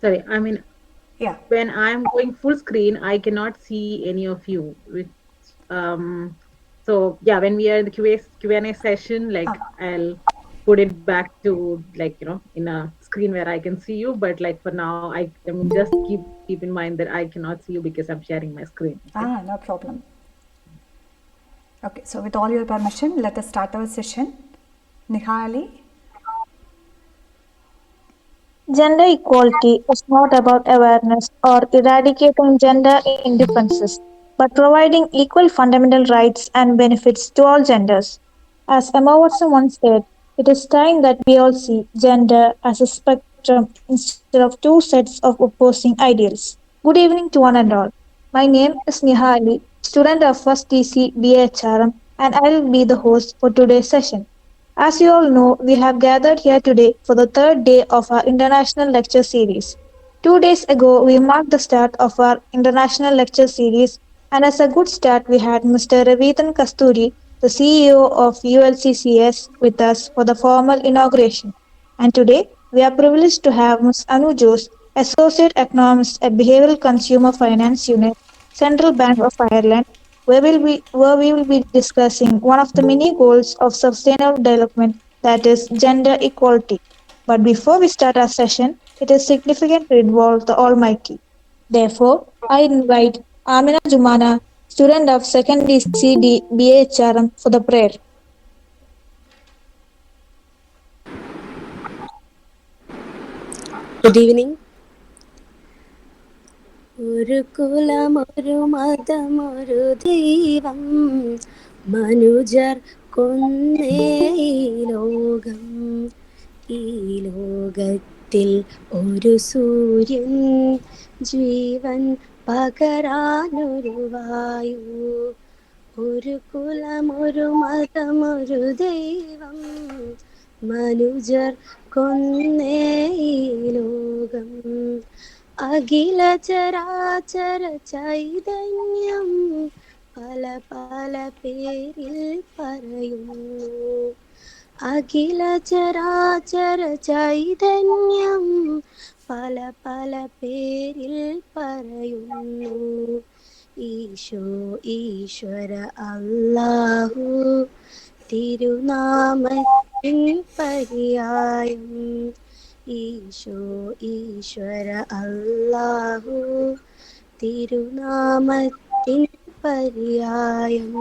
Sorry, I mean, Yeah. when I'm going full screen, I cannot see any of you. Um, so yeah, when we are in the Q&A session, like Ah, I'll put it back to like in a screen where I can see you. But like for now, I mean just keep in mind that I cannot see you because I'm sharing my screen. Okay. no problem. Okay, so with all your permission, let us start our session. Nihali. Gender equality is not about awareness or eradicating gender indifferences, but providing equal fundamental rights and benefits to all genders. As Emma Watson once said, it is time that we all see gender as a spectrum instead of two sets of opposing ideals. Good evening to one and all. My name is Niha Ali, student of 1st TC BHRM, and I will be the host for today's session. As you all know, we have gathered here today for the third day of our international lecture series. 2 days ago, we marked the start of our international lecture series, and as a good start, we had Mr. Ravitan Kasturi, the CEO of ULCCS, with us for the formal inauguration. And today, we are privileged to have Ms. Anu Jose, Associate Economist at Behavioral Consumer Finance Unit, Central Bank of Ireland, where we will be discussing one of the many goals of sustainable development, that is gender equality. But before we start our session, it is significant to involve the Almighty. Therefore, I invite Amina Jumana, student of 2nd DCD BHRM, for the prayer. Good evening. ഒരു കുലമൊരു മതമൊരു ദൈവം മനുജർ കൊന്നേ ഈ ലോകം ഈ ലോകത്തിൽ ഒരു സൂര്യൻ ജീവൻ പകരാനൊരു വായു ഒരു കുലമൊരു മതമൊരു ദൈവം മനുജർ കൊന്നേ ഈ ലോകം അഖില ചരാചര ചൈതന്യം പല പല പേരിൽ പറയുന്നു അഖില ചരാചര ചൈതന്യം പല പല പേരിൽ പറയുന്നു ഈശോ ഈശ്വര അല്ലാഹു തിരുനാമത്തിൻ പര്യായം ഈശോ ഈശ്വര അല്ലാഹു തിരുനാമത്തിൻ പര്യായം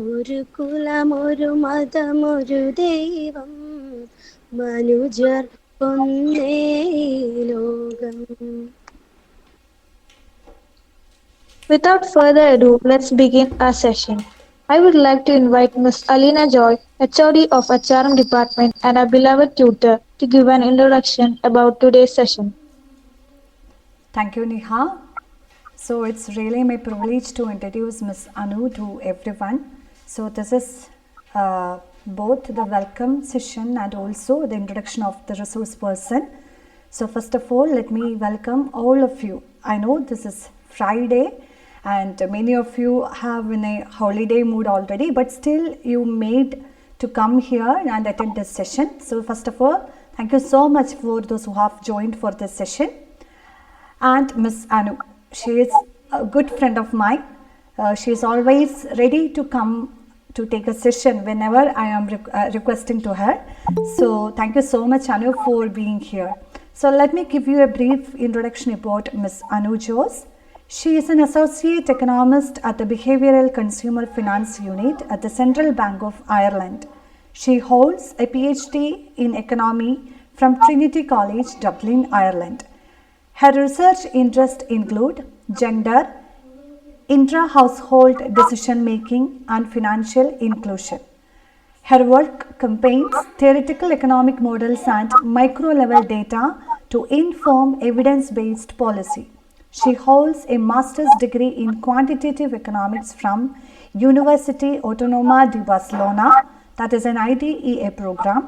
ഒരു കുലമൊരു മതമൊരു ദൈവം മനുജർ കൊന്നേ ഈ ലോകം. Without further ado, let's begin our session. I would like to invite Ms. Alina Joy, HOD of HRM Department and our beloved tutor, to give an introduction about today's session. Thank you, Niha. So it's really my privilege to introduce Ms. Anu to everyone. So this is both the welcome session and also the introduction of the resource person. So first of all, let me welcome all of you. I know this is Friday and many of you have in a holiday mood already, but still you made to come here and attend this session. So first of all, thank you so much for those who have joined for this session. And Ms. Anu, she is a good friend of mine. She is always ready to come to take a session whenever I am requesting to her. So thank you so much, Anu, for being here. So let me give you a brief introduction about Ms. Anu Jose. She is an associate economist at the Behavioral Consumer Finance Unit at the Central Bank of Ireland. She holds a PhD in economy from Trinity College, Dublin, Ireland. Her research interests include gender, intra-household decision-making, and financial inclusion. Her work combines theoretical economic models and micro-level data to inform evidence-based policy. She holds a master's degree in quantitative economics from University Autonoma de Barcelona, that is an IDEA program,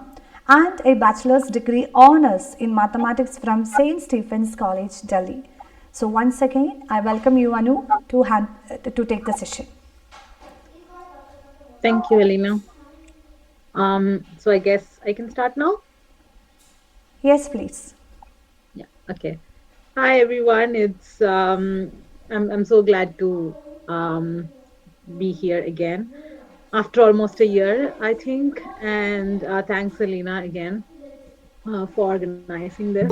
and a bachelor's degree honors in mathematics from St. Stephen's College, Delhi. So once again, I welcome you, Anu, to take the session. Thank you, Alina. So I guess I can start now. Yes, please. Yeah. Okay. Hi everyone. I'm so glad to um be here again after almost a year, I think. And thanks, Alina, again for organizing this.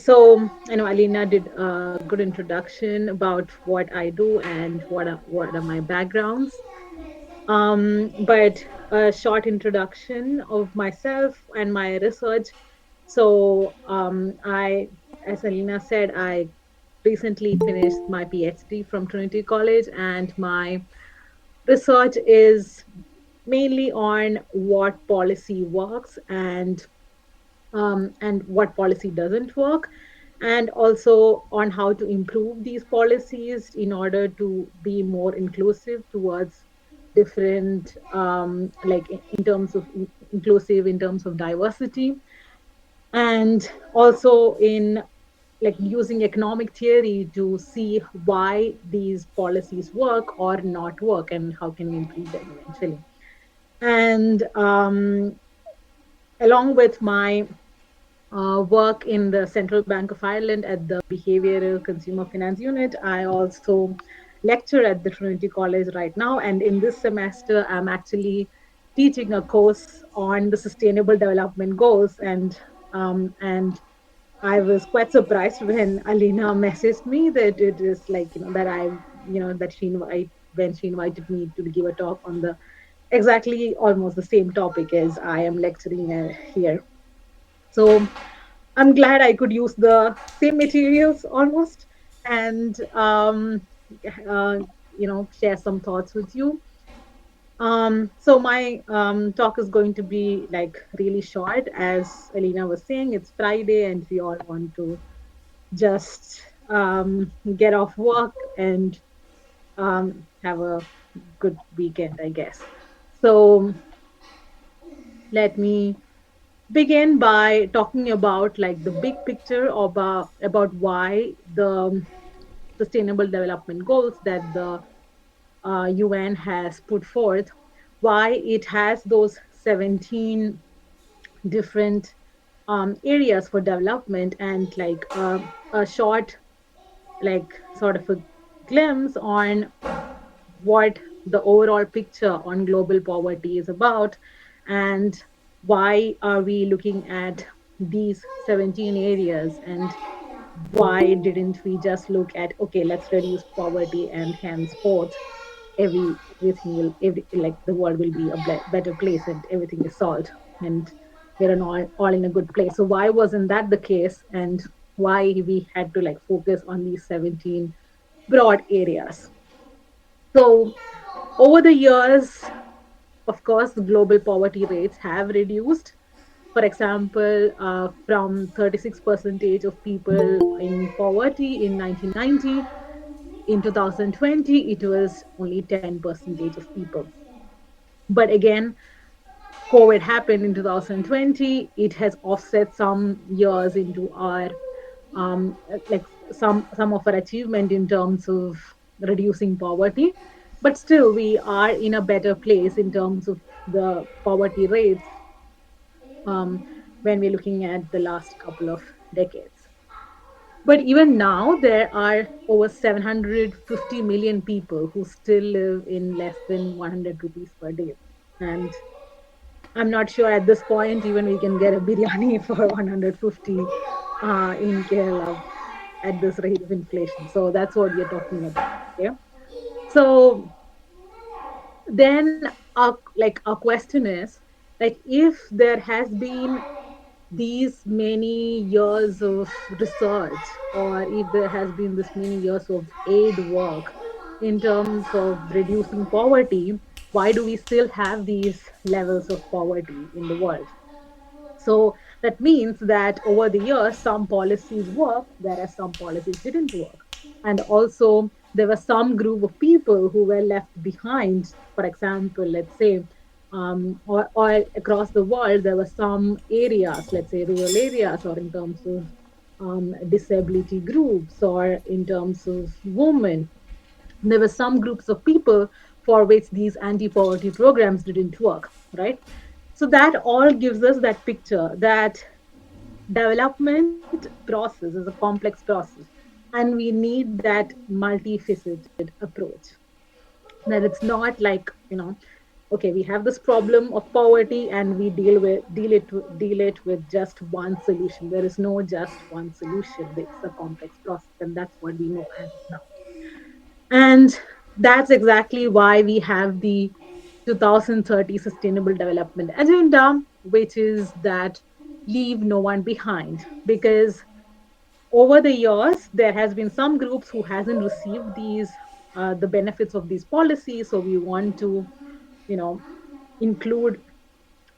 So I know Alina did a good introduction about what I do and what are my backgrounds. But a short introduction of myself and my research. So as Alina said, I recently finished my PhD from Trinity College, and my research is mainly on what policy works and what policy doesn't work, and also on how to improve these policies in order to be more inclusive towards different, in terms of inclusive, in terms of diversity, and also in like using economic theory to see why these policies work or not work and how can we improve them eventually. And along with my work in the Central Bank of Ireland at the Behavioral Consumer Finance Unit. I also lecture at the Trinity College right now. And in this semester, I'm actually teaching a course on the Sustainable Development Goals. And I was quite surprised when Alina messaged me that it is like, that that when she invited me to give a talk on the exactly almost the same topic as I am lecturing here. So I'm glad I could use the same materials almost and share some thoughts with you. So my talk is going to be like really short, as Alina was saying. It's Friday, and we all want to just get off work and have a good weekend, I guess. So let me begin by talking about like the big picture about why the sustainable development goals that the UN has put forth, why it has those 17 different areas for development, and like a short, like sort of a glimpse on what the overall picture on global poverty is about, and why are we looking at these 17 areas, and why didn't we just look at, okay, let's reduce poverty and henceforth everything will like the world will be a better place and everything is solved and we're all in a good place. So why wasn't that the case, and why we had to like focus on these 17 broad areas? So over the years, of course, the global poverty rates have reduced. For example, from 36% of people in poverty in 1990, in 2020, it was only 10% of people. But again, COVID happened in 2020. It has offset some years into our like some of our achievement in terms of reducing poverty, but still we are in a better place in terms of the poverty rates when we're looking at the last couple of decades. But even now, there are over 750 million people who still live in less than 100 rupees per day. And I'm not sure at this point even we can get a biryani for 150 in Kerala at this rate of inflation. So that's what we are talking about. Okay. So then our question is, like, if there has been these many years of research, or if there has been this many years of aid work in terms of reducing poverty, why do we still have these levels of poverty in the world? So that means that over the years, some policies worked, whereas some policies didn't work. And also, there was some group of people who were left behind. For example, let's say, or across the world, there were some areas, let's say rural areas, or in terms of disability groups, or in terms of women. There were some groups of people for which these anti poverty programs didn't work, right? So that all gives us that picture that development process is a complex process, and we need that multifaceted approach. That it's not like, okay, we have this problem of poverty and we deal it with just one solution. There is no just one solution. It's a complex process, and that's what we know as of now. And that's exactly why we have the 2030 Sustainable Development Agenda, which is that leave no one behind. Because over the years, there has been some groups who hasn't received these the benefits of these policies. So we want to, you know, include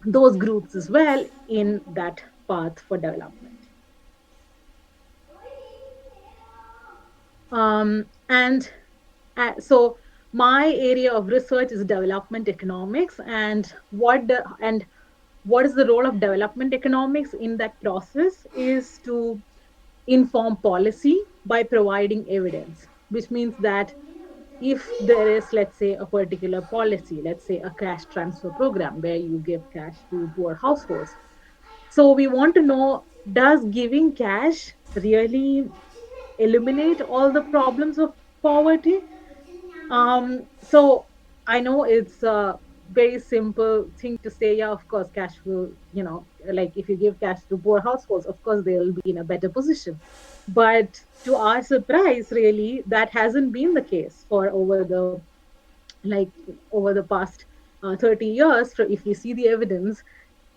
those groups as well in that path for development. And so my area of research is development economics, and what is the role of development economics in that process is to inform policy by providing evidence, which means that if there is, let's say, a particular policy, let's say a cash transfer program where you give cash to poor households, so we want to know, does giving cash really eliminate all the problems of poverty? So I know it's a very simple thing to say, yeah, of course, cash will, like if you give cash to poor households, of course, they'll be in a better position. But to our surprise, really, that hasn't been the case for like over the past 30 years. If we see the evidence,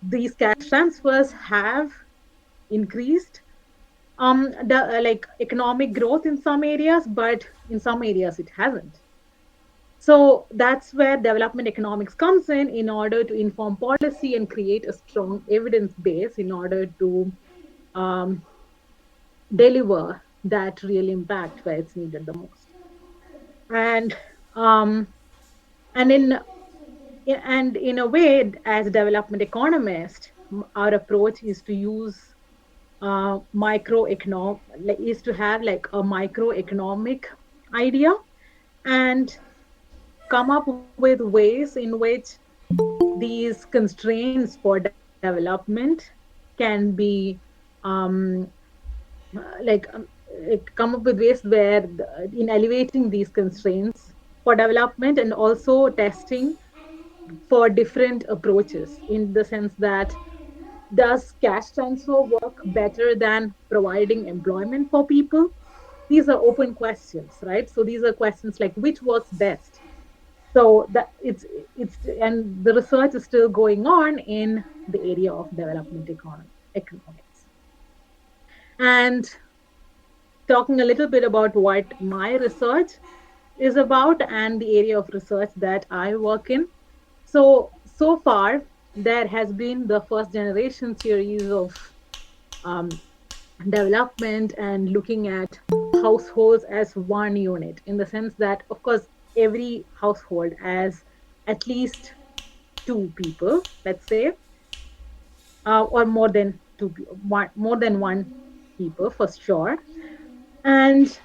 these cash transfers have increased like economic growth in some areas, but in some areas it hasn't. So that's where development economics comes in order to inform policy and create a strong evidence base in order to um, deliver that real impact where it's needed the most. And um, and in a way, as development economist, our approach is to use microeconomic, like, is to have like a microeconomic idea and come up with ways in which these constraints for development can be um, like come up with ways where in elevating these constraints for development, and also testing for different approaches, in the sense that, does cash transfer work better than providing employment for people? These are open questions, right? So these are questions like, which works best? So that it's and the research is still going on in the area of development economics. And talking a little bit about what my research is about and the area of research that I work in. So far, there has been the first generation series of um, development and looking at households as one unit, in the sense that, of course, every household has at least two people, let's say, or more than one people for sure. And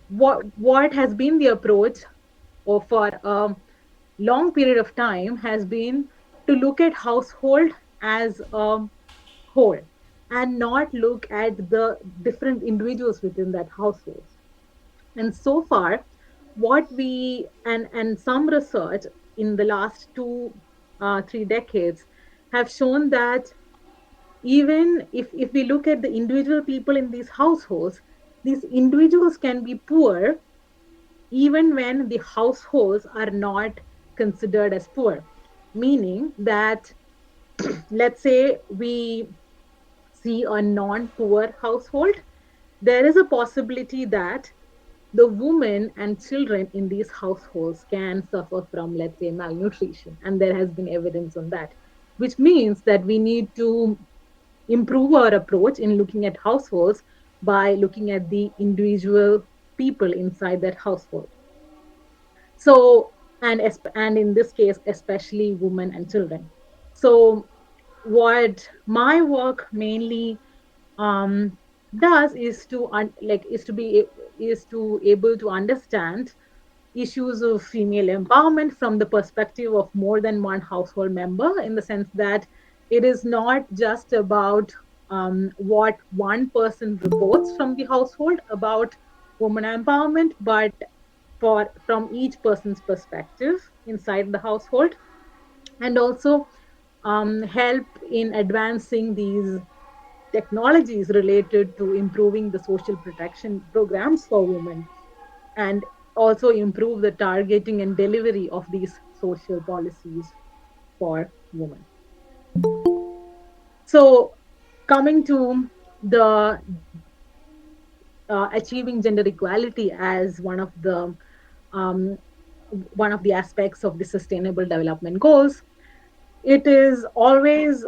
what has been the approach, or for a long period of time, has been to look at household as a whole and not look at the different individuals within that household. And so far, what we and some research in the last 3 decades have shown that even if we look at the individual people in these households, these individuals can be poor even when the households are not considered as poor. Meaning that, let's say we see a non poor household, there is a possibility that the women and children in these households can suffer from, let's say, malnutrition. And there has been evidence on that, which means that we need to improve our approach in looking at households by looking at the individual people inside that household. So, and in this case, especially women and children. So, what my work mainly um, does is to is to able to understand issues of female empowerment from the perspective of more than one household member, in the sense that it is not just about what one person reports from the household about women empowerment, but for from each person's perspective inside the household, and also help in advancing these technologies related to improving the social protection programs for women, and also improve the targeting and delivery of these social policies for women. So, coming to the achieving gender equality as um, one of the aspects of the sustainable development goals, it is always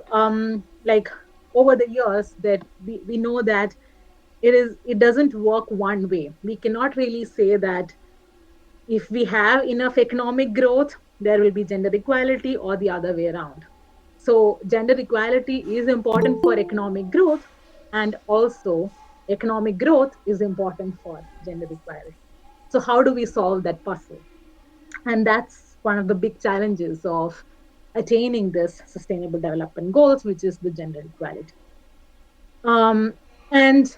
like over the years that we know that it doesn't work one way. We cannot really say that if we have enough economic growth, there will be gender equality, or the other way around. So, gender equality is important for economic growth, and also economic growth is important for gender equality. So, how do we solve that puzzle? And that's one of the big challenges of attaining this sustainable development goals, which is the gender equality. And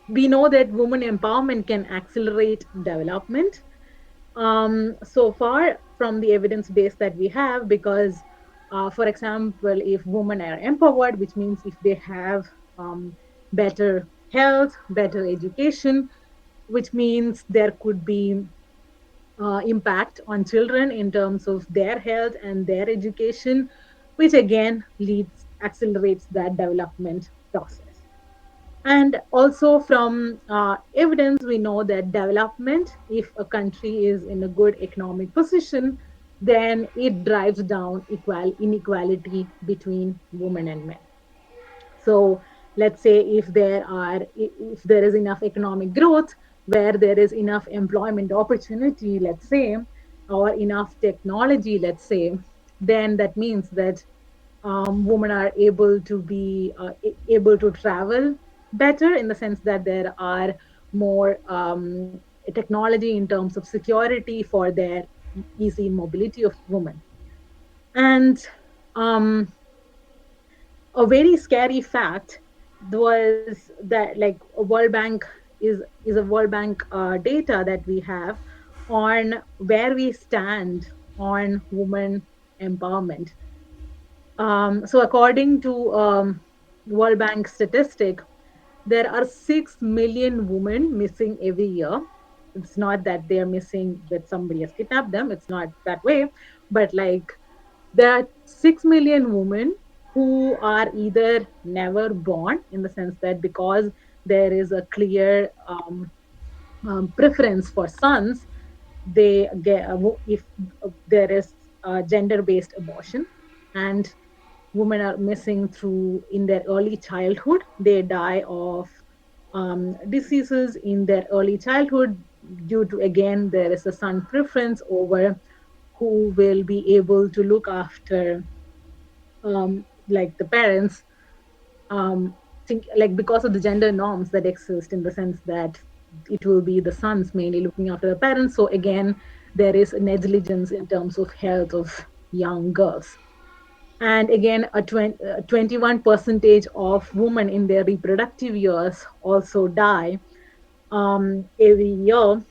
we know that women empowerment can accelerate development, so far from the evidence base that we have, because for example, if women are empowered, which means if they have better health, better education, which means there could be impact on children in terms of their health and their education, which again leads accelerates that development process. And also from evidence, we know that development, if a country is in a good economic position, then it drives down inequality between women and men. So let's say if there is enough economic growth, where there is enough employment opportunity, let's say, or enough technology, let's say, then that means that women are able to be able to travel better, in the sense that there are more technology in terms of security for their easy mobility of women. And um, a very scary fact was that, like, a World Bank is a World Bank data that we have on where we stand on women empowerment. So according to World Bank statistic, there are 6 million women missing every year. It's not that they're missing that somebody has kidnapped them, it's not that way, but like there are 6 million women who are either never born, in the sense that because there is a clear preference for sons, they get if there is gender based abortion, and women are missing through in their early childhood. They die of diseases in their early childhood due to, again, there is a son preference over who will be able to look after like the parents, think like because of the gender norms that exist, in the sense that it will be the sons mainly looking after the parents. So again, there is negligence in terms of health of young girls. And again, 21 percentage of women in their reproductive years also die every year,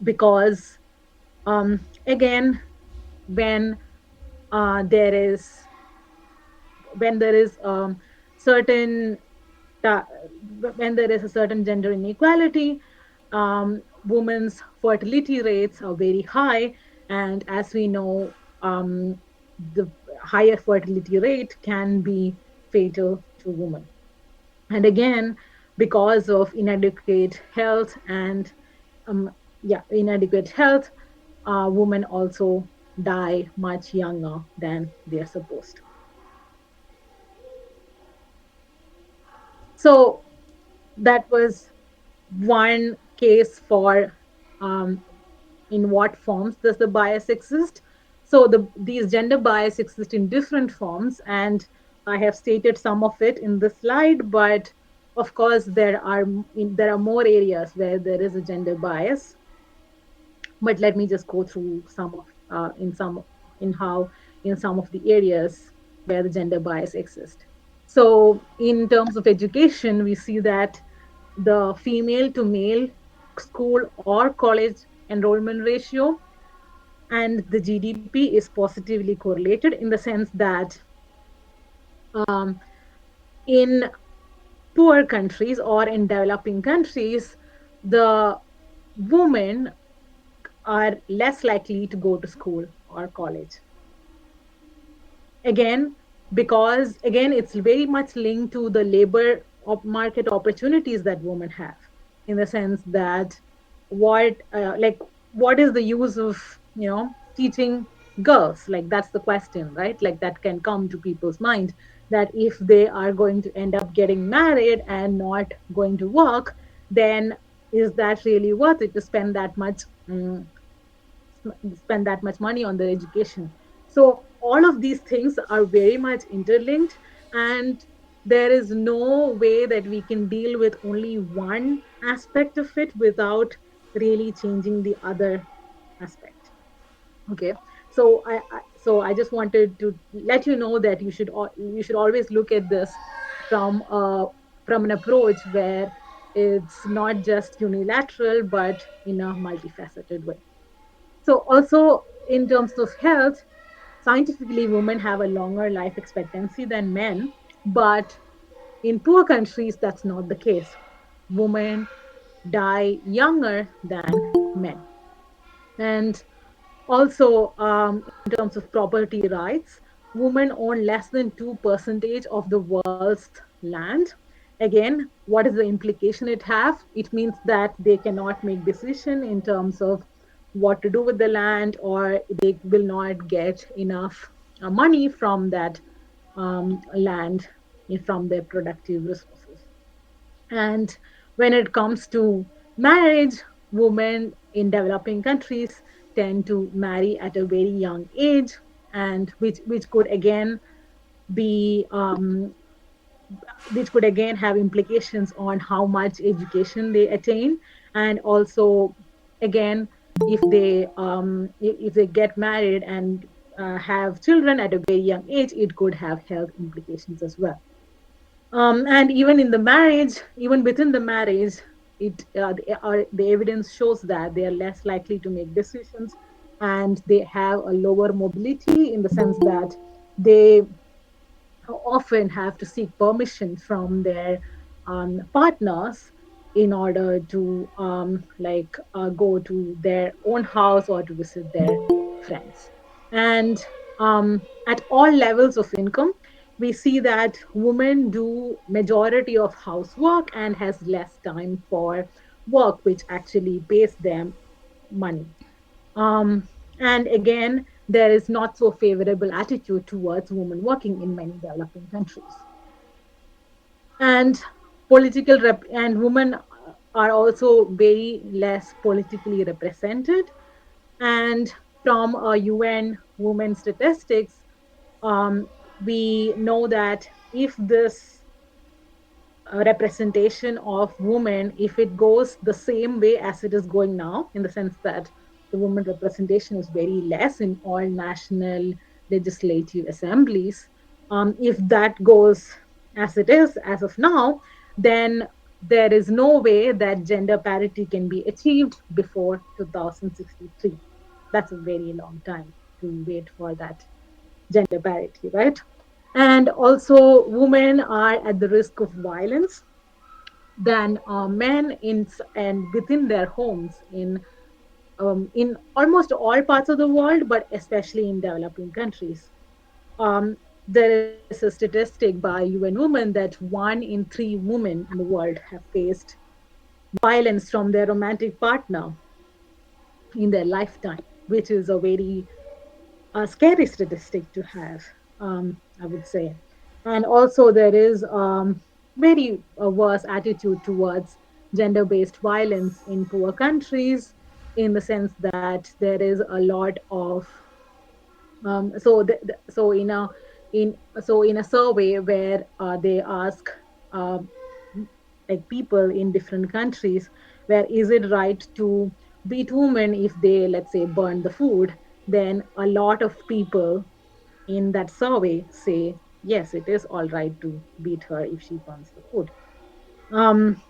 because again, when there is when there is certain ta- when there is a certain gender inequality, women's fertility rates are very high, and as we know, the higher fertility rate can be fatal to women. And again, because of inadequate health and inadequate health, women also die much younger than they're supposed to. So that was one case for in what forms does the bias exist. So these gender bias exist in different forms, and I have stated some of it in the slide, but of course there are more areas where there is a gender bias. But let me just go through some of in some of the areas where the gender bias exists. So, in terms of education, we see that the female to male school or college enrollment ratio and the GDP is positively correlated in the sense that um, in poor countries or in developing countries, the women are less likely to go to school or college. Again, because again, it's very much linked to the labor market opportunities that women have, in the sense that what is the use of teaching girls? Like that's the question, right? Like that can come to people's mind, that if they are going to end up getting married and not going to work, then is that really worth it to spend that much spend that much money on their education? So all of these things are very much interlinked, and there is no way that we can deal with only one aspect of it without really changing the other aspect. Okay, so I just wanted to let you know that you should always look at this from an approach where it's not just unilateral but in a multifaceted way. So, also in terms of health, scientifically, women have a longer life expectancy than men, but in poor countries, that's not the case. Women die younger than men. And also, in terms of property rights, women own less than 2% of the world's land. Again, what is the implication it have? It means that they cannot make decision in terms of what to do with the land, or they will not get enough money from that land, from their productive resources. And when it comes to marriage, women in developing countries tend to marry at a very young age, and which could again be which could again have implications on how much education they attain, and also again, if they get married and have children at a very young age, it could have health implications as well. And even in the marriage, even within the marriage, the evidence shows that they are less likely to make decisions, and they have a lower mobility in the sense that they often have to seek permission from their partners in order to go to their own house or to visit their friends. And at all levels of income, we see that women do majority of housework and has less time for work, which actually pays them money. um, and again, there is not so favorable attitude towards women working in many developing countries. And and women are also very less politically represented. And from UN women statistics, we know that if this representation of women, if it goes the same way as it is going now, in the sense that the women representation is very less in all national legislative assemblies, if that goes as it is as of now, then there is no way that gender parity can be achieved before 2063. That's a very long time to wait for that gender parity, right? And also, women are at the risk of violence than men and within their homes in almost all parts of the world, but especially in developing countries. There is a statistic by UN Women that 1 in 3 women in the world have faced violence from their romantic partner in their lifetime, which is a very scary statistic to have, I would say. And also, there is very worse attitude towards gender based violence in poor countries, in the sense that there is a lot of so so in a survey where they ask um, like people in different countries, where is it right to beat women if they, let's say, burn the food, then a lot of people in that survey say yes, it is all right to beat her if she wants the food. Um,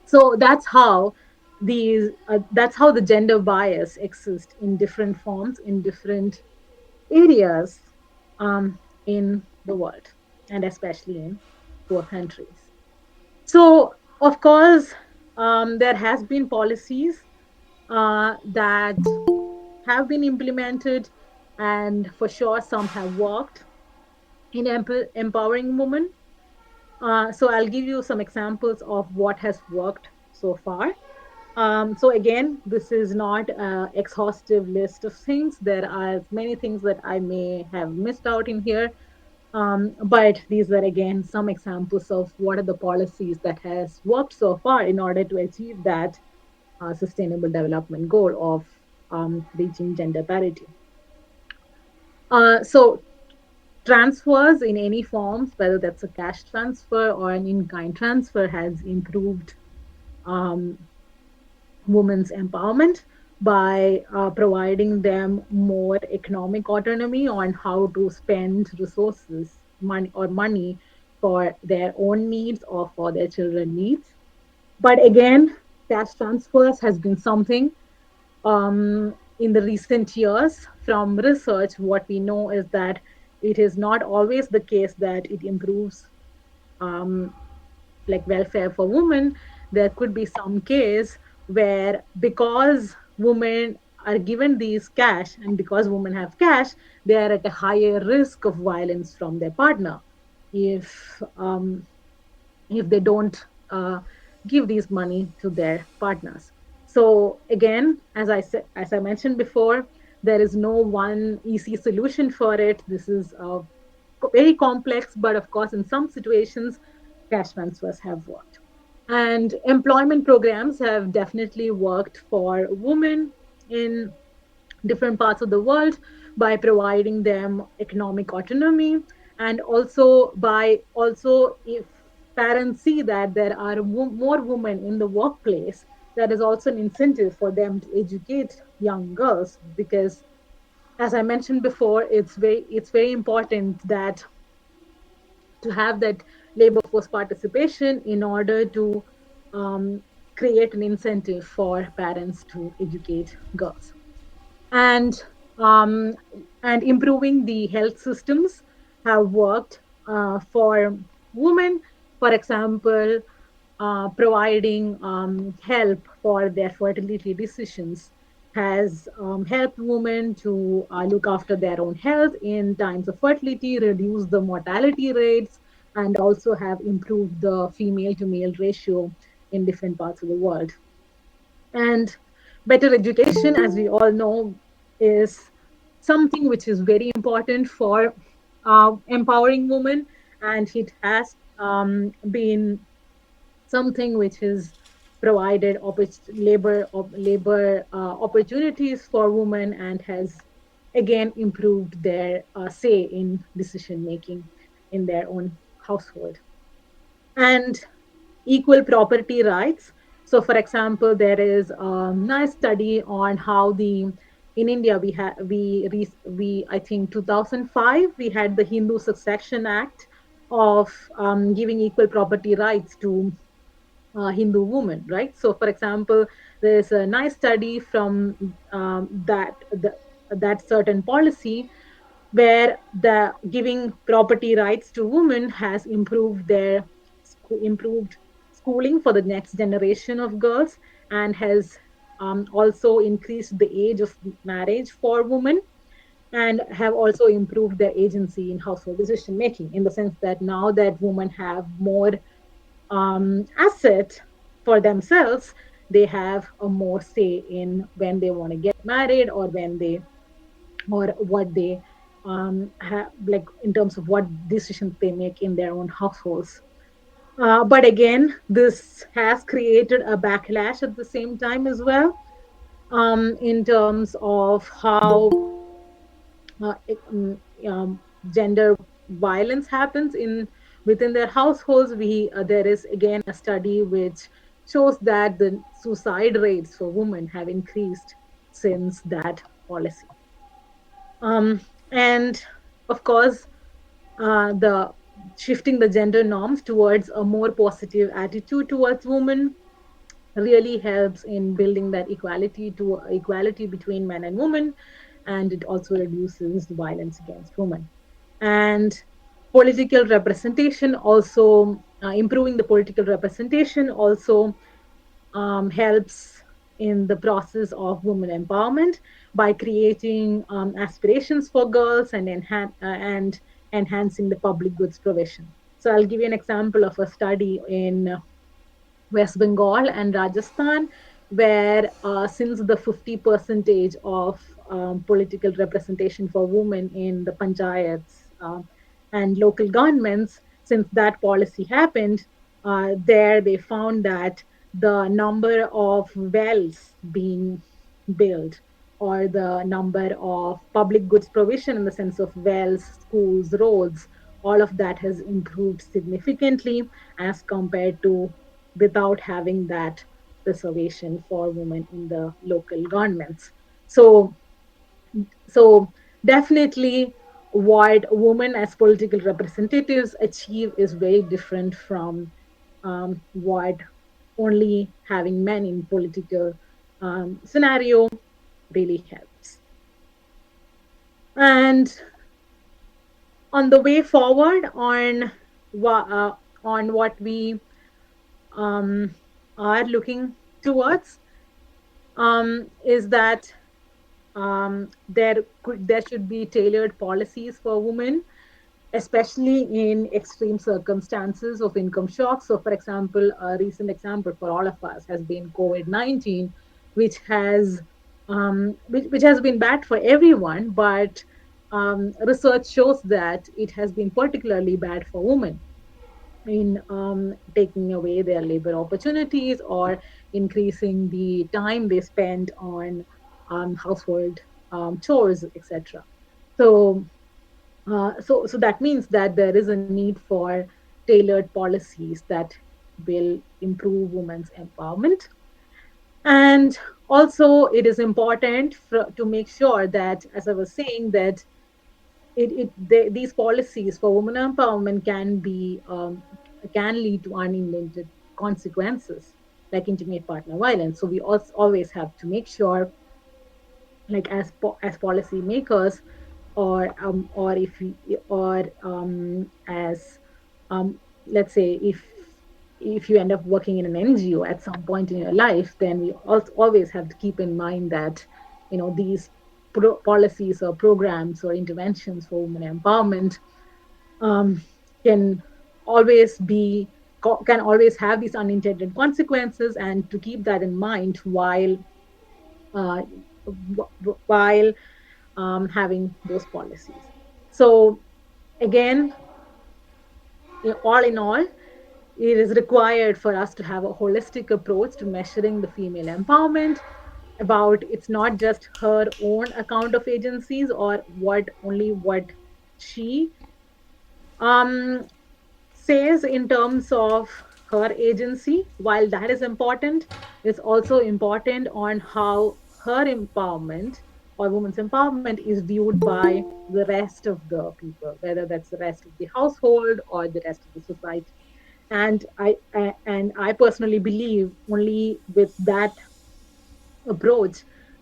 so that's how the gender bias exists in different forms in different areas in the world, and especially in poor countries. So, of course, there has been policies that have been implemented, and for sure, some have worked in empowering women. So, I'll give you some examples of what has worked so far. So again, this is not an exhaustive list of things. There are many things that I may have missed out in here. But these are again some examples of what are the policies that has worked so far in order to achieve that sustainable development goal of reaching gender parity. So transfers in any forms, whether that's a cash transfer or an in-kind transfer, has improved um, women's empowerment by providing them more economic autonomy on how to spend resources, money for their own needs or for their children needs. But again, cash transfers has been something in the recent years. From research, what we know is that it is not always the case that it improves um, like welfare for women. There could be some case where, because women are given these cash and because women have cash, they are at a higher risk of violence from their partner if they don't give these money to their partners. So again, as I mentioned before, there is no one easy solution for it. This is very complex, but of course, in some situations, cash transfers have worked. And employment programs have definitely worked for women in different parts of the world by providing them economic autonomy, and also by also, if parents see that there are more women in the workplace, that is also an incentive for them to educate young girls, because as I mentioned before, it's very important that to have that labor force participation in order to um, create an incentive for parents to educate girls. And um, and improving the health systems have worked for women. For example, providing help for their fertility decisions has helped women to look after their own health in times of fertility, reduce the mortality rates, and also have improved the female to male ratio in different parts of the world. And better education, as we all know, is something which is very important for empowering women, and it has been something which has provided labor opportunities for women, and has again improved their say in decision making in their own household. And equal property rights. So, for example, there is a nice study on how the in India we I think 2005 we had the Hindu Succession Act of giving equal property rights to Hindu women, right? So, for example, there's a nice study from that certain policy where the giving property rights to women has improved schooling for the next generation of girls, and has also increased the age of marriage for women, and have also improved their agency in household decision making, in the sense that now that women have more asset for themselves, they have a more say in when they want to get married, or when they or what they have, like in terms of what decisions they make in their own households. But again, this has created a backlash at the same time as well, in terms of how uh, um, um, gender violence happens in within their households. We There is again a study which shows that the suicide rates for women have increased since that policy. And of course, the shifting the gender norms towards a more positive attitude towards women really helps in building that equality between men and women, and it also reduces the violence against women. And political representation also, improving the political representation also helps in the process of women empowerment by creating aspirations for girls and enhancing the public goods provision. So I'll give you an example of a study in West Bengal and Rajasthan, where since the 50 percentage of political representation for women in the panchayats and local governments, since that policy happened, there they found that the number of wells being built or the number of public goods provision in the sense of wells, schools, roads, all of that has improved significantly as compared to without having that reservation for women in the local governments. So, so definitely what women as political representatives achieve is very different from what only having men in political scenario really helps. And on the way forward on what we um, are looking towards is that there should be tailored policies for women, especially in extreme circumstances of income shocks. So, for example, a recent example for all of us has been COVID-19, which which has been bad for everyone, but research shows that it has been particularly bad for women in taking away their labor opportunities or increasing the time they spend on household chores, etc. So, so that means that there is a need for tailored policies that will improve women's empowerment. And also, it is important to make sure that, as I was saying, that these policies for women empowerment can lead to unintended consequences like intimate partner violence. So we also always have to make sure, like as policy makers, or if we, or as let's say if you end up working in an NGO at some point in your life, then we also always have to keep in mind that these policies or programs or interventions for women empowerment um, can always be can always have these unintended consequences, and to keep that in mind uh, while having those policies. So again, all in all, it is required for us to have a holistic approach to measuring the female empowerment. About it's not just her own account of agencies or what she um, says in terms of her agency. While that is important, it's also important on how her empowerment or women's empowerment is viewed by the rest of the people, whether that's the rest of the household or the rest of the society. And I personally believe only with that approach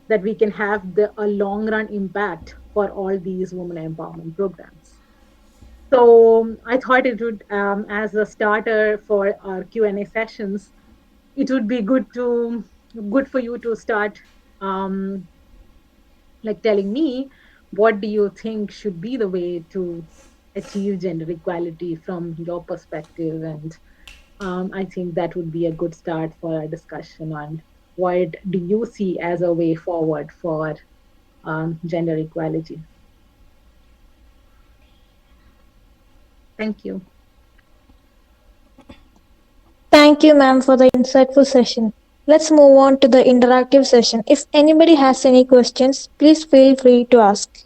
that we can have a long run impact for all these women empowerment programs. So I thought it would, as a starter for our Q&A sessions, it would be good for you to start, um, like telling me what do you think should be the way to achieve gender equality from your perspective, and I think that would be a good start for our discussion on what do you see as a way forward for gender equality. Thank you. Thank you, ma'am, for the insightful session. Let's move on to the interactive session. If anybody has any questions, please feel free to ask.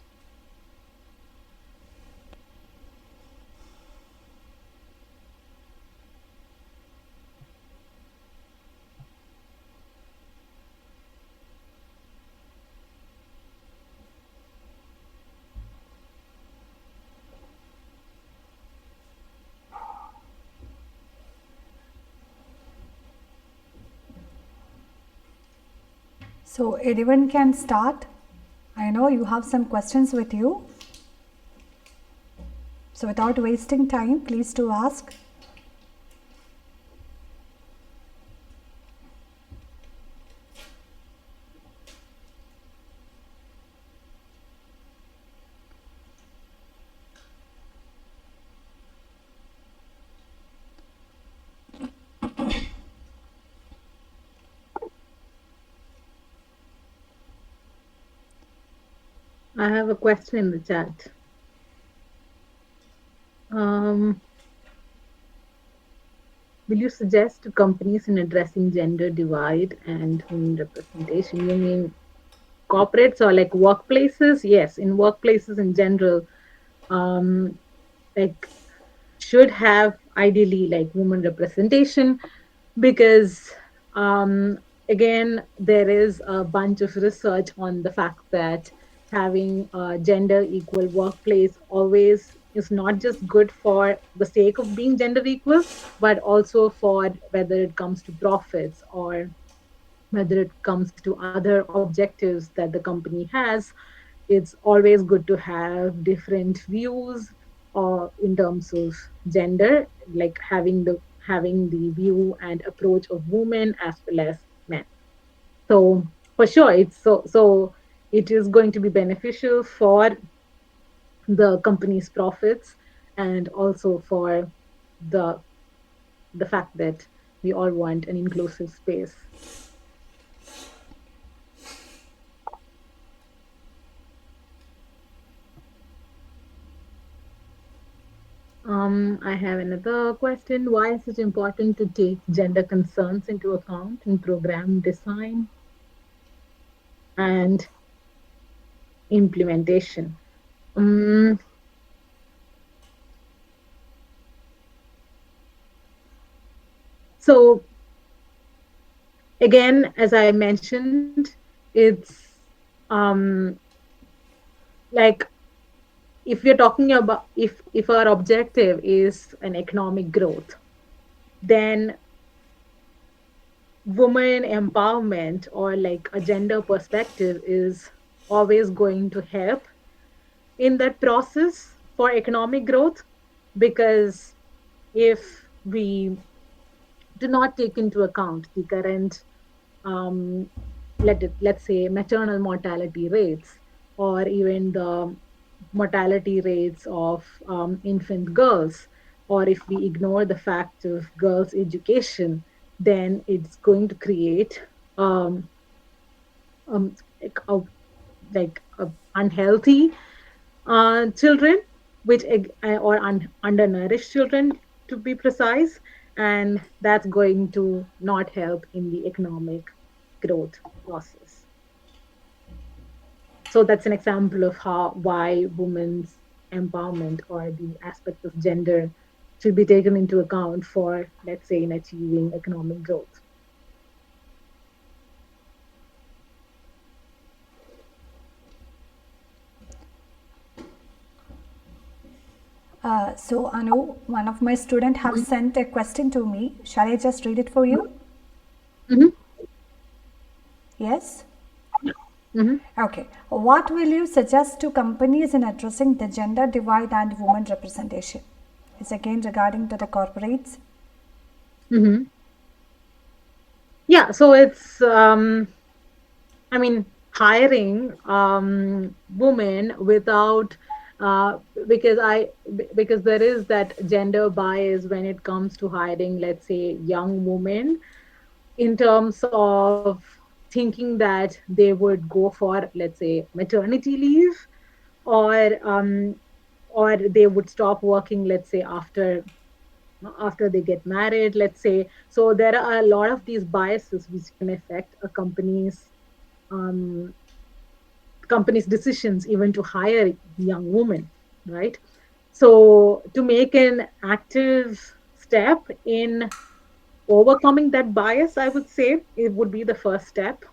So anyone can start. I know you have some questions with you. So without wasting time, please to ask. I have a question in the chat. Um, will you suggest to companies in addressing gender divide and women representation? You mean corporates or like workplaces? Yes, in workplaces in general, um, like should have ideally like women representation because again there is a bunch of research on the fact that having a gender equal workplace always is not just good for the sake of being gender equal but also for whether it comes to profits or whether it comes to other objectives that the company has. It's always good to have different views in terms of gender, like having the view and approach of women as well as men. So for sure, it's it is going to be beneficial for the company's profits and also for the the fact that we all want an inclusive space. I have another question. Why is it important to take gender concerns into account in program design and implementation? Um, so again, as I mentioned, it's um, like if we're talking about if our objective is an economic growth, then women empowerment or like a gender perspective is always going to help in that process for economic growth because if we do not take into account the current um, let's say maternal mortality rates or even the mortality rates of infant girls, or if we ignore the fact of girls education, then it's going to create um, like a unhealthy children, or undernourished children to be precise, and that's going to not help in the economic growth process. So that's an example of how why women's empowerment or the aspect of gender should be taken into account for, let's say, in achieving economic growth. So Anu, one of my students have sent a question to me. Shall I just read it for you? Mm-hmm. Yes? Mm-hmm. Okay. What will you suggest to companies in addressing the gender divide and women representation? It's again regarding to the corporates. Mm-hmm. Yeah, so it's I mean, hiring women without uh, because I because there is that gender bias when it comes to hiring, let's say, young women, in terms of thinking that they would go for, let's say, maternity leave, or or they would stop working, let's say, after they get married, let's say. So there are a lot of these biases which can affect a um, company's decisions even to hire young women, right? So to make an active step in overcoming that bias, I would say it would be the first step.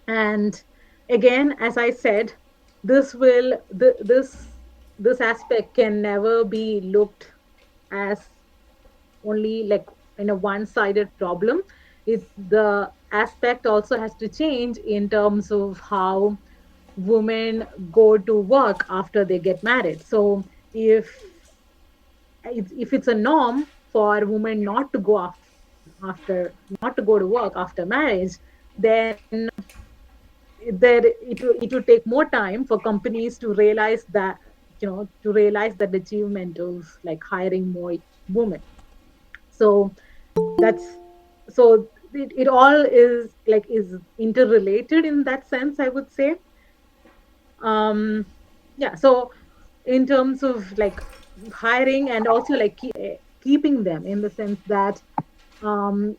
And again, as I said, this will this aspect can never be looked as only like in a one-sided problem. the aspect also has to change in terms of how women go to work after they get married. So if it's a norm for women not to go not to go to work after marriage, then it will take more time for companies to realize that, to realize that achievement of like hiring more women. So that's so it all is interrelated in that sense, I would say. um yeah, so in terms of like hiring and also like keeping them, in the sense that um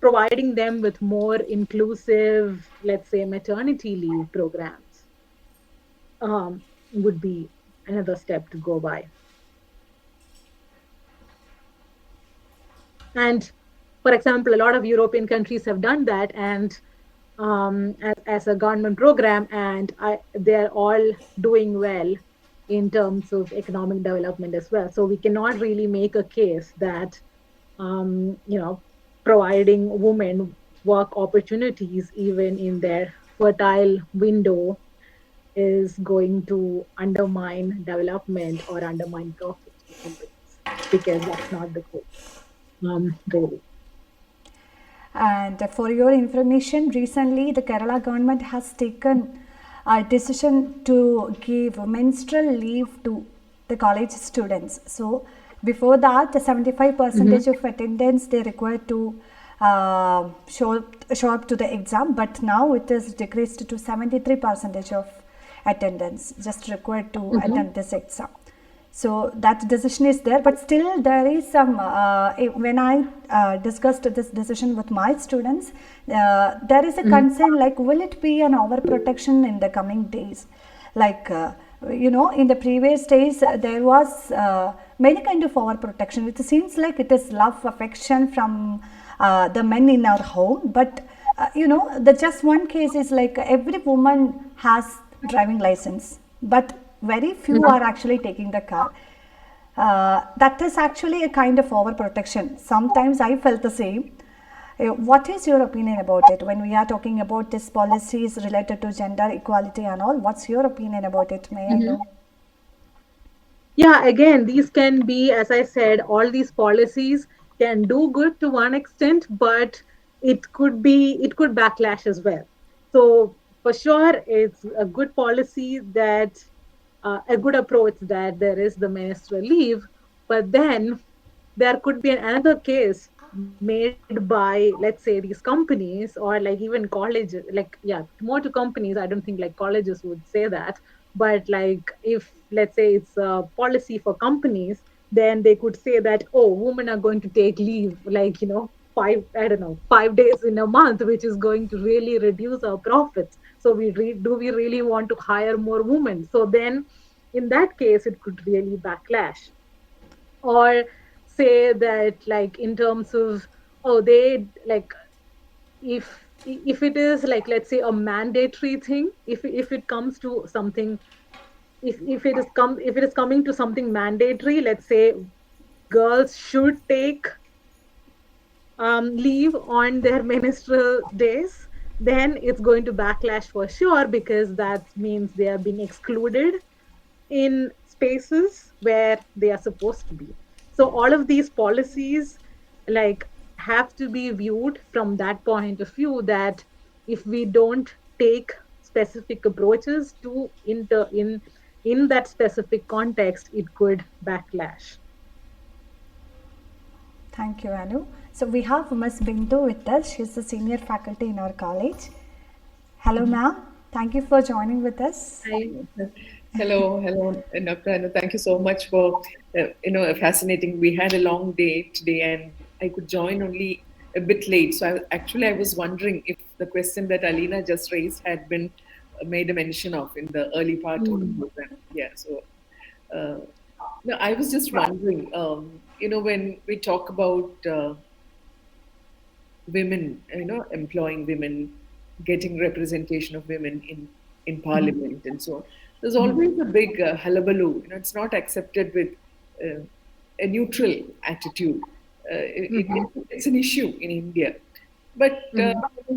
providing them with more inclusive, let's say, maternity leave programs, would be another step to go by. And for example, a lot of European countries have done that, and as a government program, and they're all doing well in terms of economic development as well. So we cannot really make a case that you know providing women work opportunities even in their fertile window is going to undermine development or undermine profits for companies, because that's not the case, really. And for your information, recently the Kerala government has taken a decision to give menstrual leave to the college students. So before that, the 75 Mm-hmm. percentage of attendance they required to show up to the exam, but now it is decreased to 73 percentage of attendance just required to Mm-hmm. attend this exam. So that decision is there, but still there is some when I discussed this decision with my students, there is a Mm-hmm. concern like, will it be an overprotection in the coming days? Like in the previous days there was many kind of overprotection. It seems like it is love affection from the men in our home, but the just one case is like every woman has driving license, but very few Mm-hmm. are actually taking the car. That is actually a kind of overprotection. Sometimes I felt the same. What is your opinion about it when we are talking about these policies related to gender equality and all? What's your opinion about it? May I Mm-hmm. know? Yeah, again, these can be, as I said, all these policies can do good to one extent, but it could backlash as well. So for sure, it's a good policy that a good approach that there is the menstrual leave, but then there could be another case made by, let's say, these companies or like even colleges, like, yeah, more to companies. I don't think like colleges would say that, but like if, let's say, it's a policy for companies, then they could say that, oh, women are going to take leave, like, five, I don't know, 5 days in a month, which is going to really reduce our profits. So do we really want to hire more women? So then in that case it could really backlash. Or say that, like, in terms of, oh, they like, if it is like, let's say, a mandatory thing, if it comes to something, if it is coming to something mandatory, let's say girls should take leave on their menstrual days, then it's going to backlash for sure, because that means they are being excluded in spaces where they are supposed to be. So all of these policies, like, have to be viewed from that point of view, that if we don't take specific approaches to in that specific context, it could backlash. Thank you, Anu. So we have Ms. Bindu with us. She is the senior faculty in our college. Hello, Mhm. ma'am. Thank you for joining with us. Hi. Hello, Dr. Anu. Thank you so much for fascinating. We had a long day today, and I could join only a bit late. So I was wondering if the question that Alina just raised had been made a mention of in the early part of the Mm. program. Yeah. So uh, no, I was just wondering. When we talk about women, employing women, getting representation of women in Mhm. parliament and so on. There's Mhm. always a big hullabaloo. It's not accepted with uh, a neutral attitude. It's an issue in India. But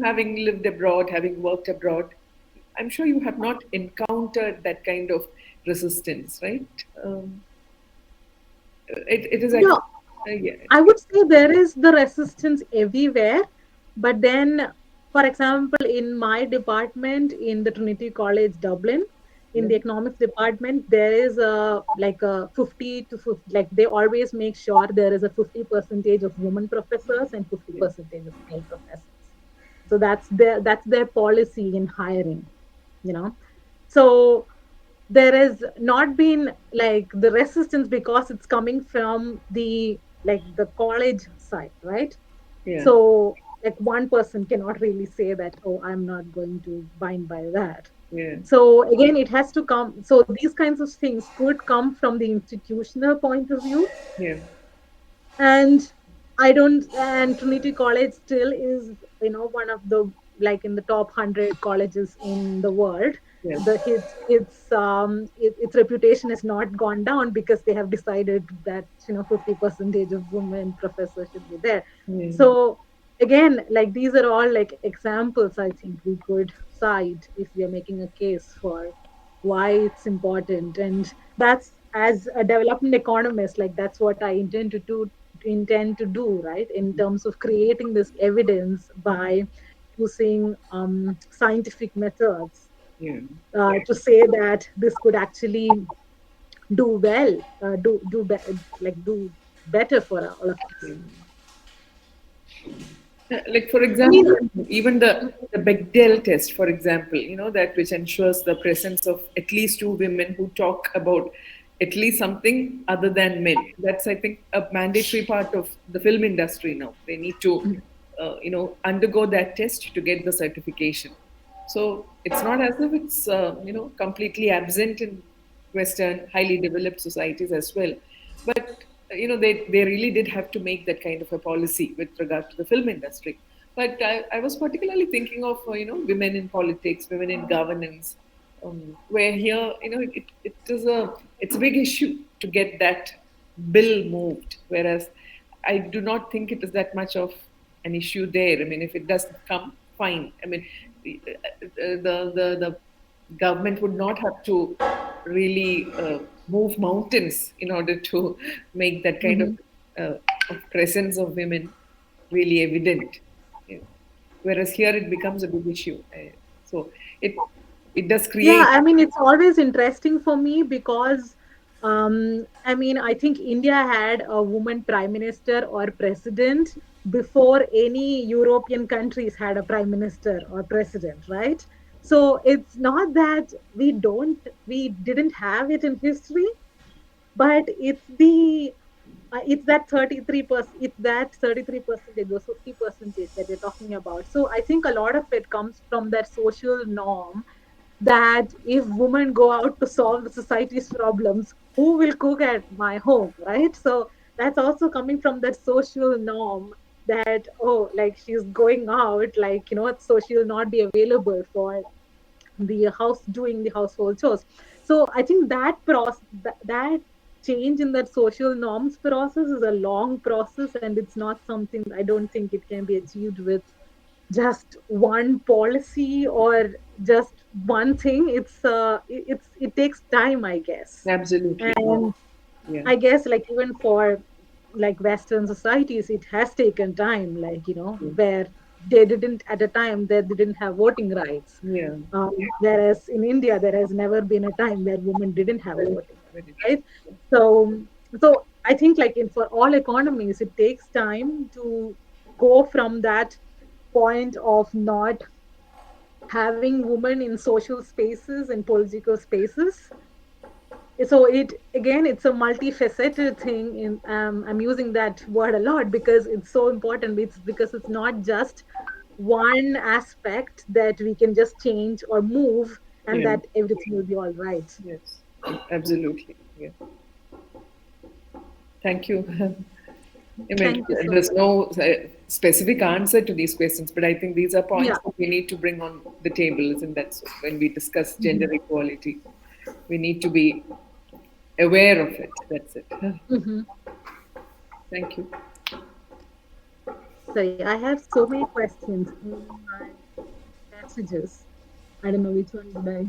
having lived abroad, having worked abroad, I'm sure you have not encountered that kind of resistance, right? Um, it is Yeah, actually, yeah, I would say there is the resistance everywhere, but then, for example, in my department in the Trinity College Dublin, in yeah, the economics department, there is a like a 50 to 50, like they always make sure there is a 50 percentage of women professors and 50 yeah, percentage of male professors. So that's their policy in hiring, you know. So there has not been like the resistance because it's coming from the college side, right? yeah, So like one person cannot really say that, oh, I'm not going to bind by that. yeah, So again, it has to come. So these kinds of things could come from the institutional point of view, yeah, and I don't, and Trinity College still is, one of the, like, in the top 100 colleges in the world. yeah, Its reputation has not gone down because they have decided that 50 percentage of women professors should be there. yeah, So again, like, these are all like examples I think we could cite if we are making a case for why it's important. And that's, as a development economist, like, that's what I intend to do, right, in terms of creating this evidence by using scientific methods, yeah. to say that this could actually do well, do better for all of us. Like for I mean, example, even the Bechdel test, for example, that which ensures the presence of at least two women who talk about at least something other than men. That's, I think, a mandatory part of the film industry now. They need to, undergo that test to get the certification. So it's not as if it's completely absent in Western highly developed societies as well. But they really did have to make that kind of a policy with regard to the film industry. But I was particularly thinking of women in politics, women in governance, where here it's a big issue to get that bill moved. Whereas I do not think it is that much of an issue there. I mean, if it doesn't come, fine. I mean, the government would not have to really move mountains in order to make that kind mhm. uh, of presence of women really evident. Yeah. Whereas here it becomes a big issue. So it it does Yeah, create. I mean, it's always interesting for me because, I mean, I think India had a woman prime minister or president before any European countries had a prime minister or president, right? So it's not that we didn't have it in history, but it's that 33%, it's that 33 percentage, those 50 percentage that we're talking about. So I think a lot of it comes from that social norm that if women go out to solve the society's problems, who will cook at my home, right? So that's also coming from that social norm that, oh, like, she's going out, like, so she'll not be available for the house, doing the household chores. So I think that that change in that social norms process is a long process, and it's not something, I don't think it can be achieved with just one policy or just one thing. It takes time, I guess. Absolutely. And Yeah. I guess, like, even for like Western societies, it has taken time, like, where they didn't, at a time, they didn't have voting rights. Yeah. Whereas in India, there has never been a time where women didn't have Very, voting very rights, true. right? So I think, like, in for all economies, it takes time to go from that point of not having women in social spaces and political spaces. So it, again, it's a multifaceted thing. In I'm using that word a lot because it's so important. It's because it's not just one aspect that we can just change or move and Yeah. that everything will be all right. Yes. Absolutely. Yeah. Thank you. I mean, Thank you so there's much. no specific answer to these questions, but I think these are Yeah. points that we need to bring on the table, isn't that so? When we discuss Mhm. gender equality, we need to be aware of it. That's it. Mhm. Thank you. Sorry, I have so many questions in my messages. I don't know which one did I.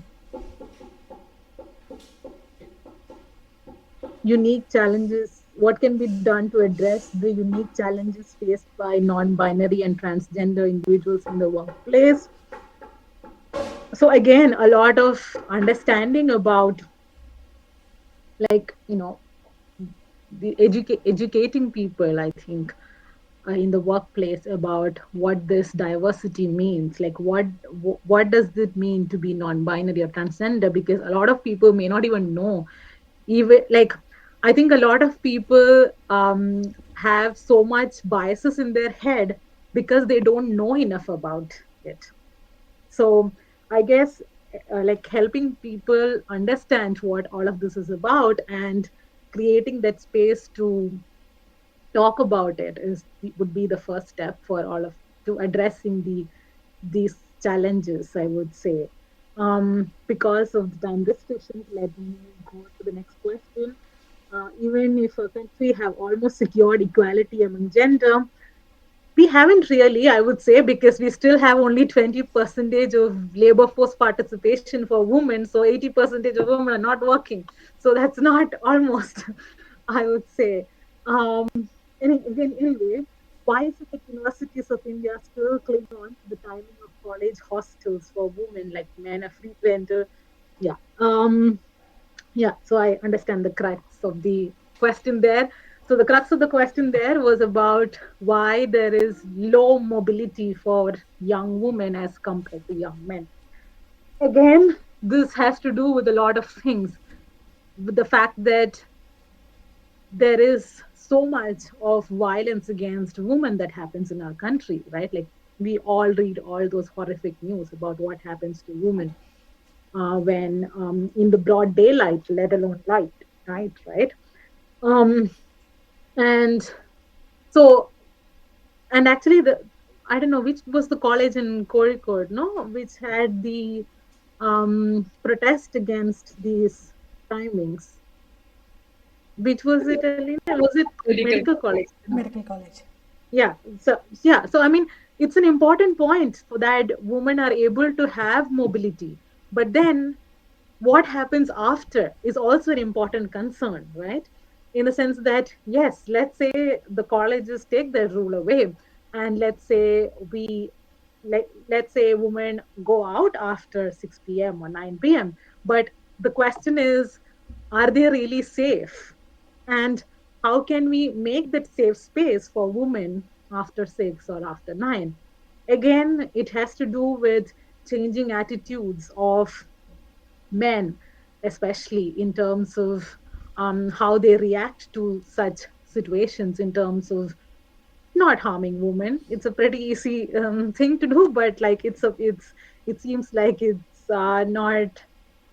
Unique challenges. What can be done to address the unique challenges faced by non-binary and transgender individuals in the workplace? So again, a lot of understanding about, like, the educating people, I think, in the workplace about what this diversity means, like what does it mean to be non-binary or transgender, because a lot of people may not even know. Even like, I think a lot of people have so much biases in their head because they don't know enough about it. So I guess, like, helping people understand what all of this is about and creating that space to talk about it would be the first step for all of to addressing these challenges, I would say. Because of the time restrictions, let me go to the next question. Even if a country have almost secured equality among gender, we haven't really, I would say, because we still have only 20 percentage of labor force participation for women. So 80 percentage of women are not working. So that's not almost, I would say. Um, anyway, why is it that universities of India still cling on to the timing of college hostels for women, like men are free to enter? Yeah. Yeah, so I understand the crux of the question there. So the crux of the question there was about why there is low mobility for young women as compared to young men. Again, this has to do with a lot of things. With the fact that there is so much of violence against women that happens in our country, right? Like, we all read all those horrific news about what happens to women when in the broad daylight, let alone light, night, right? Um, and so, and actually, the I don't know which was the college in Kozhikode, no, which had the protest against these timings. Which was it, Alina? Was it Medical medical college? Medical college. Yeah. So I mean, it's an important point for that women are able to have mobility, but then what happens after is also an important concern, right? In the sense that, yes, let's say the colleges take their rule away, and let's say women go out after 6 p.m. or 9 p.m. But the question is, are they really safe? And how can we make that safe space for women after 6 or after 9? Again, it has to do with changing attitudes of men, especially in terms of how they react to such situations, in terms of not harming women. It's a pretty easy thing to do, but like, it seems like it's not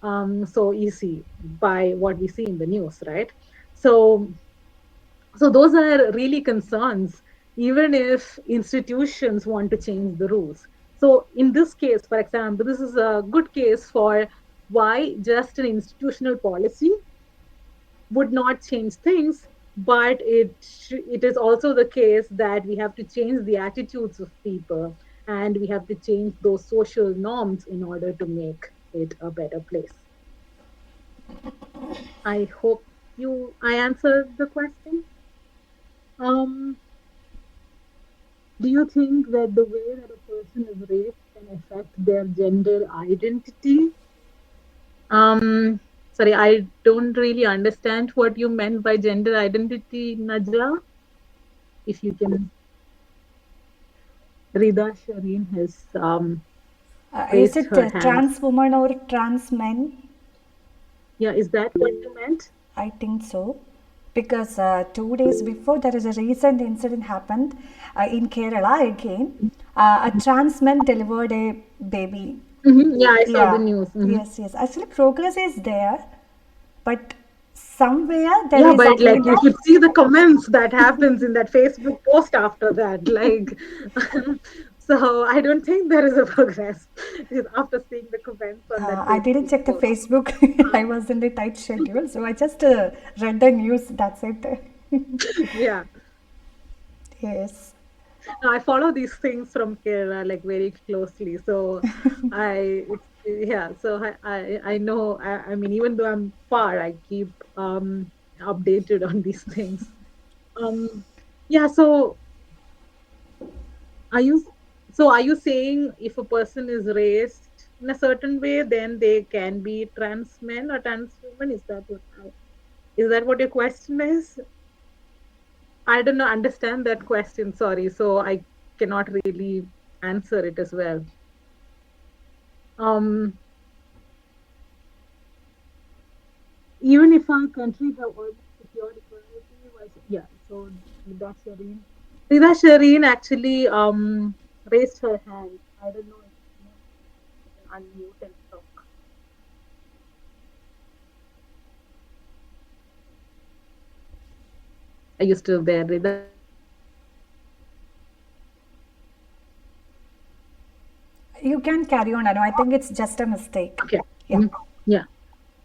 so easy by what we see in the news, right? So those are really concerns, even if institutions want to change the rules. So in this case, for example, this is a good case for why just an institutional policy would not change things, but it is also the case that we have to change the attitudes of people, and we have to change those social norms in order to make it a better place. I hope you I answered the question. um Do you think that the way that a person is raised can affect their gender identity? Um, Sorry, I don't really understand what you meant by gender identity, Najla. If you can, Rida Shireen has Is raised it her hand. trans woman or trans men? Yeah, is that what you meant? I think so. Because 2 days before, there is a recent incident happened in Kerala again. A trans man delivered a baby. Yeah, I saw the Yeah, news. yes, yes. Actually, progress is there, but somewhere there Yeah, is but like, again. you should see the comments that happens in that Facebook post after that. Like, so I don't think there is a progress after seeing the comments on that I didn't Facebook check the post. Facebook. I was in the tight schedule, so I just read the news. That's it. Yeah. Yes. No, I follow these things from Kerala like very closely. So it's yeah. So I know. I mean, even though I'm far, I keep updated on these things. Um, yeah. Are you are you saying if a person is raised in a certain way, then they can be trans men or trans women? Is that what your question is? I don't know, understand that question. Sorry. So I cannot really answer it as well. Um, Even if our country have almost secured equality, yeah. So Rida Shireen, actually raised her hand. I don't know if you can unmute and talk. Are you still there, Rida? You can carry on, Anu. I think it's just a mistake. Okay. Yeah. Yeah.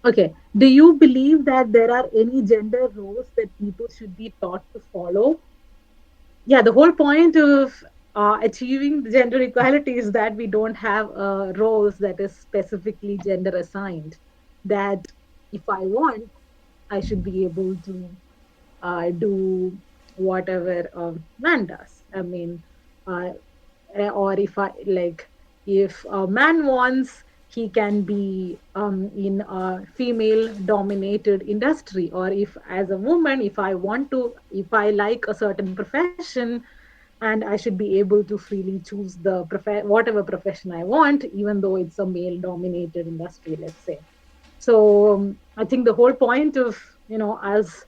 Okay. Do you believe that there are any gender roles that people should be taught to follow? Yeah, the whole point of achieving the gender equality is that we don't have roles that is specifically gender assigned. That if I want, I should be able to do whatever man does. I mean, uh, or if I like, if a man wants, he can be in a female dominated industry, or if as a woman, if I want to, if I like a certain profession, and I should be able to freely choose the whatever profession I want, even though it's a male dominated industry, let's say. So I think the whole point of, us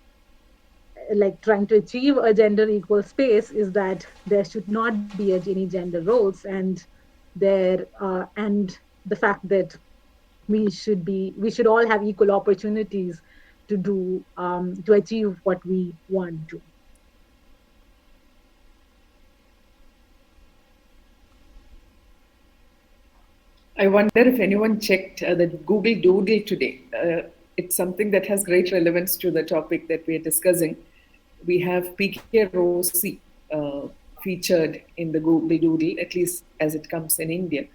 like trying to achieve a gender equal space is that there should not be any gender roles, and the fact that we should all have equal opportunities to achieve what we want to. I wonder if anyone checked the Google Doodle today. It's something that has great relevance to the topic that we are discussing. We have PK Rosie featured in the Google Doodle, at least as it comes in India.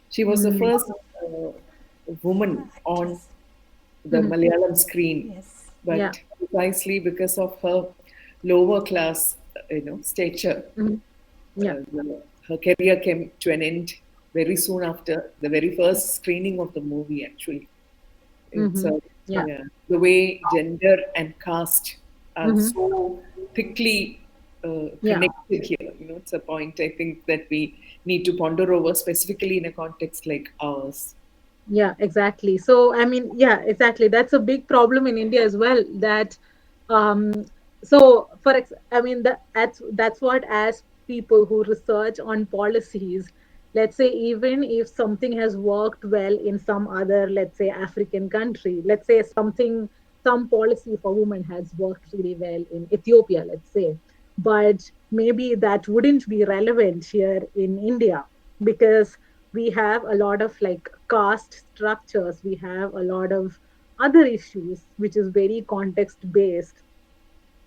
She was the Mm. first woman on Actress. the Malayalam screen, Yes. Yeah. but precisely because of her lower class, stature, Mhm. Yeah. her career came to an end very soon after the very first screening of the movie. Actually, it's Hmm. Yeah. yeah, the way gender and caste are Hmm. so thickly Yeah. connected here. It's a point I think that we need to ponder over, specifically in a context like ours. Yeah, exactly. So, I mean, yeah, exactly. That's a big problem in India as well. That, so I mean, that's what, as people who research on policies, let's say, even if something has worked well in some other, let's say, African country, let's say some policy for women has worked really well in Ethiopia, let's say, but maybe that wouldn't be relevant here in India because we have a lot of like caste structures, we have a lot of other issues which is very context based,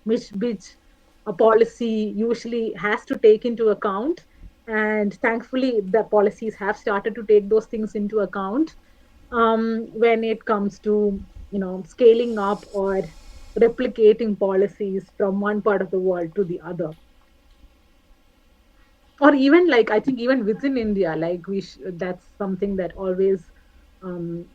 which a policy usually has to take into account, and thankfully the policies have started to take those things into account when it comes to scaling up or replicating policies from one part of the world to the other, or even like I think even within India, like that's something that always um,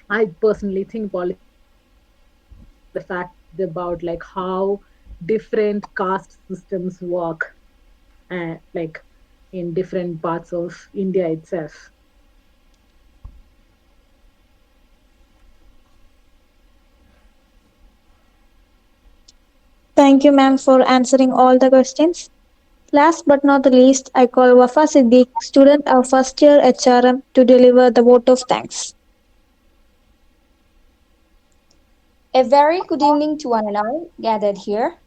I personally think policies have to take into account, the fact about like how different caste systems work, like in different parts of India itself. Thank you, ma'am, for answering all the questions. Last but not the least, I call Wafa Siddiq, student of first year HRM, to deliver the vote of thanks. A very good evening to one and all gathered here.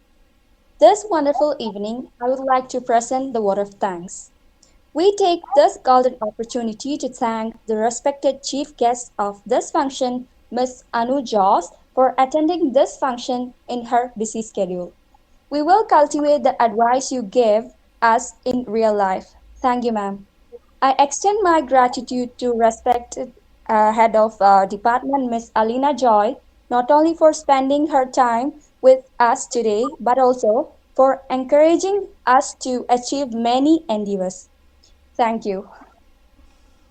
This wonderful evening, I would like to present the word of thanks. We take this golden opportunity to thank the respected chief guest of this function, Ms.Anu Jose, for attending this function in her busy schedule. We will cultivate the advice you gave us in real life. Thank you, ma'am. I extend my gratitude to respected head of department, Ms. Alina Joy, not only for spending her time with us today, but also for encouraging us to achieve many endeavors. Thank you.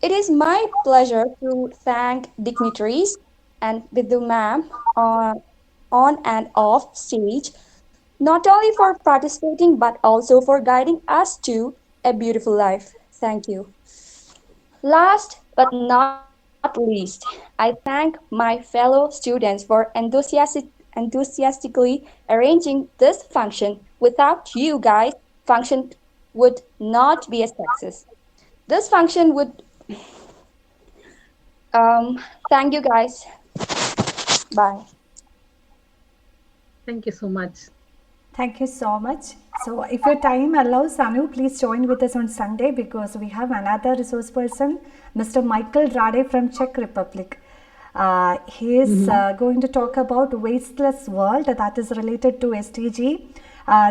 It is my pleasure to thank dignitaries and Vidhu ma'am on and off stage, not only for participating but also for guiding us to a beautiful life. Thank you. Last but not least, I thank my fellow students for enthusiastically arranging this function. Without you guys, function would not be a success. This function would thank you guys. Bye. Thank you so much. Thank you so much. So, if your time allows, Anu, please join with us on Sunday because we have another resource person, Mr. Michael Rade from Czech Republic. He is going to talk about wasteless world that is related to SDG,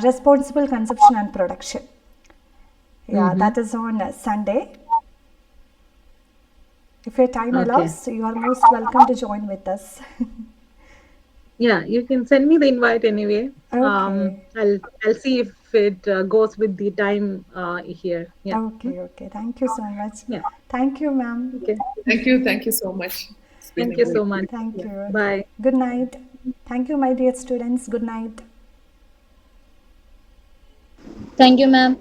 responsible consumption and production. Yeah, that is on Sunday. If your time Okay. allows, you are most welcome to join with us. Yeah, you can send me the invite anyway. Okay. I'll see if it goes with the time here. Yeah. Okay, okay. Thank you so much. Yeah. Thank you, ma'am. Okay. Thank you so much. It's been Thank a you great. so much. Thank Yeah. you. Bye. Good night. Thank you, my dear students. Good night. Thank you, ma'am.